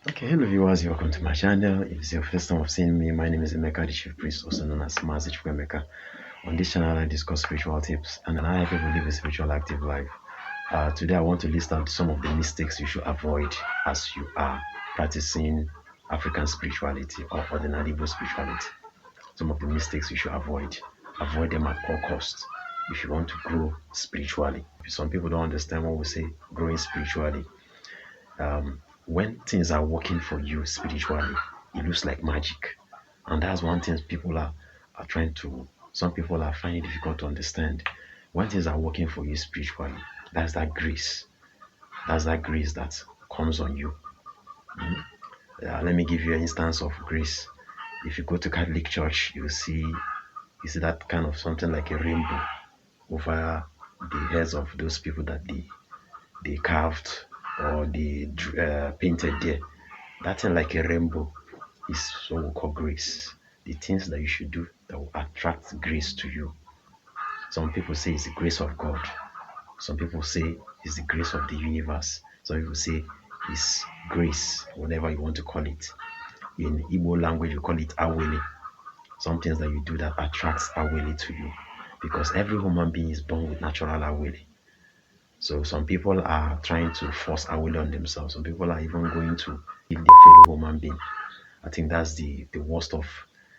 Okay, hello viewers, welcome to my channel. If it's your first time of seeing me, my name is Emeka, the Chief Priest, also known as Mazi Emeka. On this channel, I discuss spiritual tips and I help people live a spiritual active life. Today, I want to list out some of the mistakes you should avoid as you are practicing African spirituality or ordinary Igbo spirituality. Some of the mistakes you should avoid. Avoid them at all costs if you want to grow spiritually. Some people don't understand when we say growing spiritually. When things are working for you spiritually, it looks like magic. And that's one thing people are trying to, some people are finding it difficult to understand. When things are working for you spiritually, that's that grace. That's that grace that comes on you. Let me give you an instance of grace. If you go to Catholic Church, you see that kind of something like a rainbow over the heads of those people that they carved or they painted there. That thing like a rainbow is what we call grace. The things that you should do that will attract grace to you. Some people say it's the grace of God. Some people say it's the grace of the universe. Some people say it's grace, whatever you want to call it. In Igbo language, we call it awele. Some things that you do that attracts awele to you. Because every human being is born with natural awele. So some people are trying to force awele on themselves. Some people are even going to kill their fellow human being. I think that's the worst of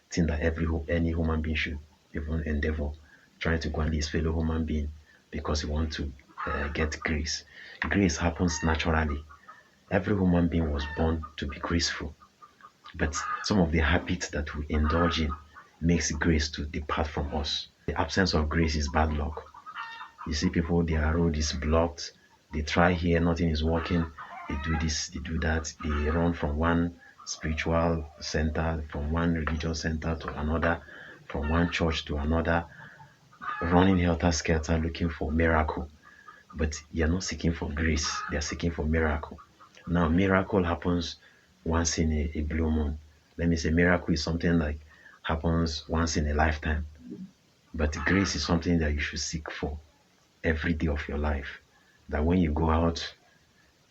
thing that any human being should even endeavor, trying to go and his fellow human being because he want to get grace. Grace happens naturally. Every human being was born to be graceful, but some of the habits that we indulge in makes grace to depart from us. The absence of grace is bad luck. You see people, their road is blocked. They try here, nothing is working. They do this, they do that. They run from one spiritual center, from one religious center to another, from one church to another, running helter skelter looking for miracle. But you're not seeking for grace, they're seeking for miracle. Now, miracle happens once in a blue moon. Let me say, miracle is something like happens once in a lifetime. But grace is something that you should seek for every day of your life. That when you go out,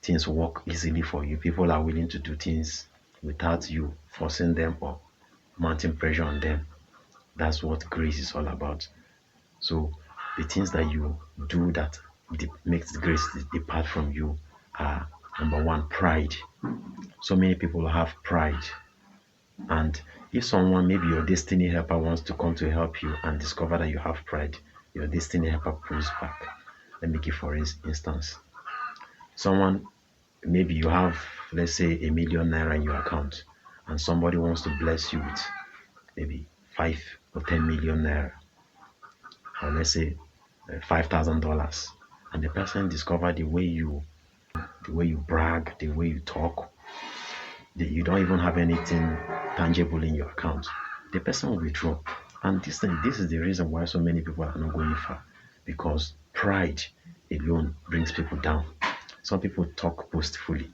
things work easily for you. People are willing to do things without you forcing them or mounting pressure on them. That's what grace is all about. So the things that you do that makes grace depart from you are: number one, pride. So many people have pride. And if someone, maybe your destiny helper, wants to come to help you and discover that you have pride, your destiny helper pulls back. Let me give for instance. Someone, maybe you have, let's say, 1,000,000 naira in your account, and somebody wants to bless you with maybe 5 or 10 million naira, or let's say $5,000, and the person discover the way you brag, the way you talk, you don't even have anything tangible in your account, the person will withdraw. And this is the reason why so many people are not going far, because pride alone brings people down. Some people talk boastfully.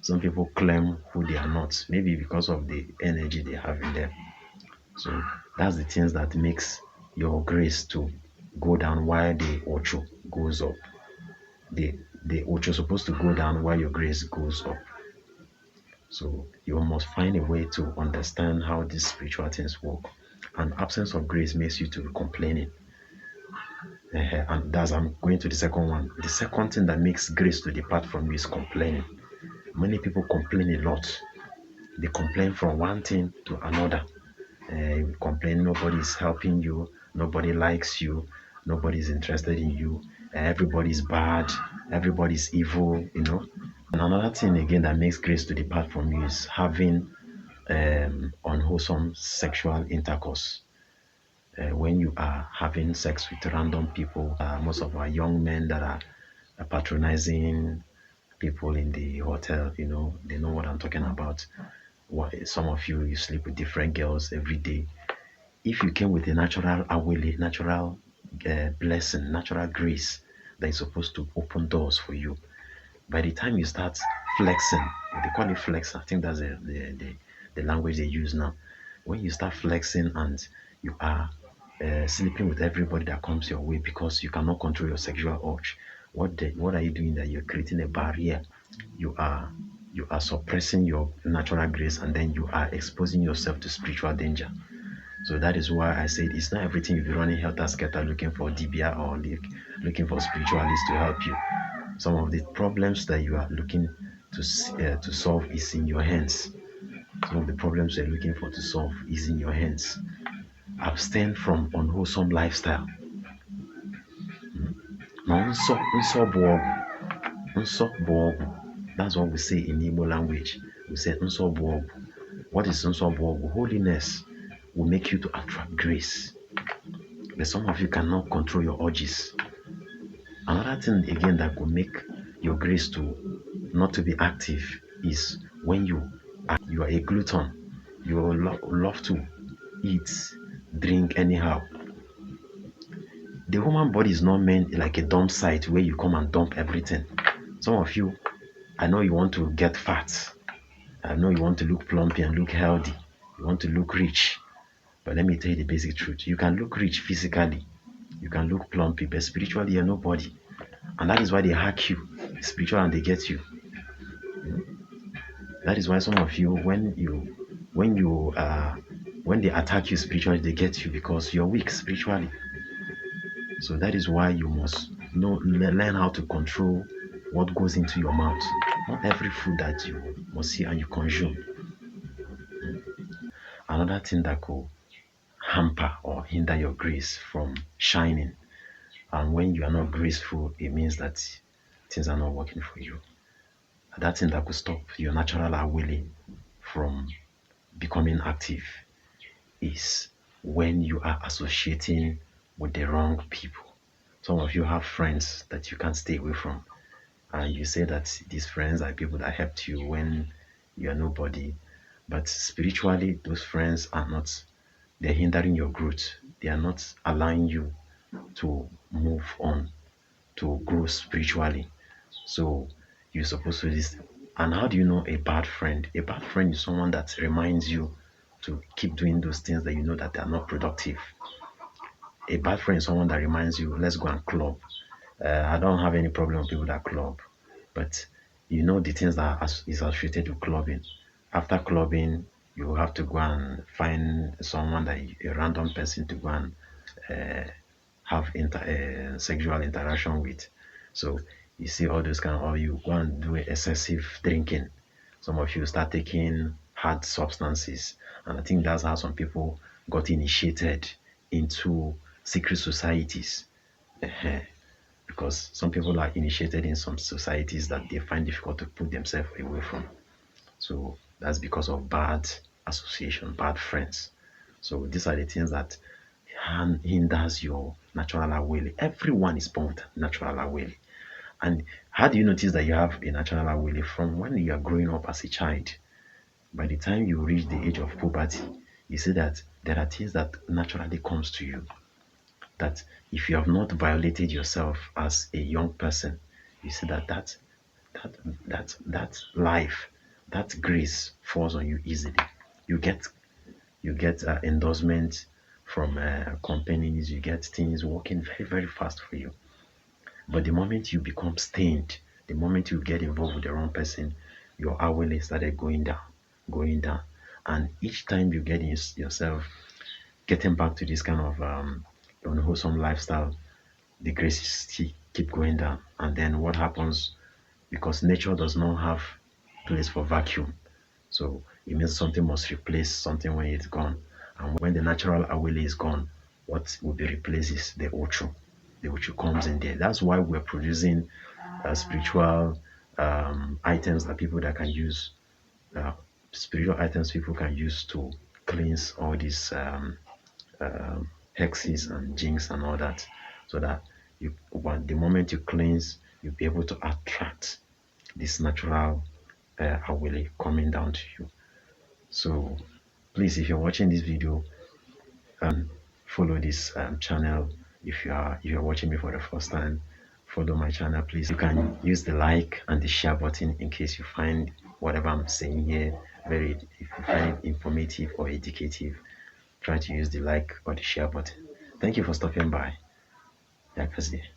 Some people claim who they are not, maybe because of the energy they have in them. So that's the things that makes your grace to go down while the ocho goes up. The ocho is supposed to go down while your grace goes up. So you must find a way to understand how these spiritual things work. And absence of grace makes you to be complaining. And that's I'm going to the second one. The second thing that makes grace to depart from you is complaining. Many people complain a lot. They complain from one thing to another. You complain nobody is helping you, nobody likes you, nobody is interested in you, everybody is bad, everybody is evil. And another thing again that makes grace to depart from you is having unwholesome sexual intercourse. When you are having sex with random people, most of our young men that are patronizing people in the hotel, they know what I'm talking about. Some of you sleep with different girls every day. If you came with a natural awele, natural blessing, natural grace that is supposed to open doors for you, by the time you start flexing, they call it flex, I think that's the language they use now. When you start flexing and you are sleeping with everybody that comes your way because you cannot control your sexual urge, what are you doing? That you're creating a barrier. You are you are suppressing your natural grace, and then you are exposing yourself to spiritual danger. So that is why I said it's not everything you'll be running helter skelter looking for DBR or looking for spiritualists to help you. Some of the problems that you are looking to solve is in your hands. Some of the problems you're looking for to solve is in your hands. Abstain from unwholesome lifestyle. That's what we say in Igbo language. We say nsobuogu. What is nsobuogu? Holiness will make you to attract grace. But some of you cannot control your urges. Another thing again that could make your grace to not to be active is when you are a glutton. You love to eat, drink anyhow. The human body is not meant like a dump site where you come and dump everything. Some of you, I know you want to get fat. I know you want to look plumpy and look healthy. You want to look rich. But let me tell you the basic truth. You can look rich physically. You can look plumpy, but spiritually you're nobody. And that is why they hack you spiritual and they get you. That is why some of you, when they attack you spiritually, they get you because you're weak spiritually. So that is why you must learn how to control what goes into your mouth. Not every food that you must see and you consume. Another thing that could hamper or hinder your grace from shining, and when you are not graceful, it means that things are not working for you. That thing that could stop your natural willing from becoming active is when you are associating with the wrong people. Some of you have friends that you can't stay away from, and you say that these friends are people that helped you when you are nobody. But spiritually, those friends are not, they're hindering your growth. They are not allowing you to move on, to grow spiritually. So you're supposed to listen. And how do you know a bad friend? A bad friend is someone that reminds you to keep doing those things that you know that they are not productive. A bad friend is someone that reminds you, let's go and club. I don't have any problem with people that club, but you know the things that is associated with clubbing. After clubbing, you have to go and find someone a random person to go and have sexual interaction with. So you see all those kind of, or you go and do excessive drinking. Some of you start taking hard substances, and I think that's how some people got initiated into secret societies. Because some people are initiated in some societies that they find difficult to put themselves away from. So that's because of bad association, bad friends. So these are the things that hinders your natural awele. Everyone is born with natural awele. And how do you notice that you have a natural awele? From when you are growing up as a child. By the time you reach the age of puberty, you see that there are things that naturally comes to you. That if you have not violated yourself as a young person, you see that life, that grace falls on you easily. You get endorsement from companies, you get things working very, very fast for you. But the moment you become stained, the moment you get involved with the wrong person, your awele started going down. And each time you get yourself getting back to this kind of unwholesome lifestyle, the graces keep going down. And then what happens? Because nature does not have place for vacuum. So it means something must replace something when it's gone. And when the natural awele is gone, what will be replaced is the uchu. The uchu comes in there. That's why we're producing spiritual items that people that can use, spiritual items people can use to cleanse all these hexes and jinx and all that, so that the moment you cleanse, you'll be able to attract this natural awele coming down to you. So please, if you're watching this video, follow this channel. If you're watching me for the first time, follow my channel, please. You can use the like and the share button in case you find whatever I'm saying here if you find it informative or educative. Try to use the like or the share button. Thank you for stopping by. Have a good day.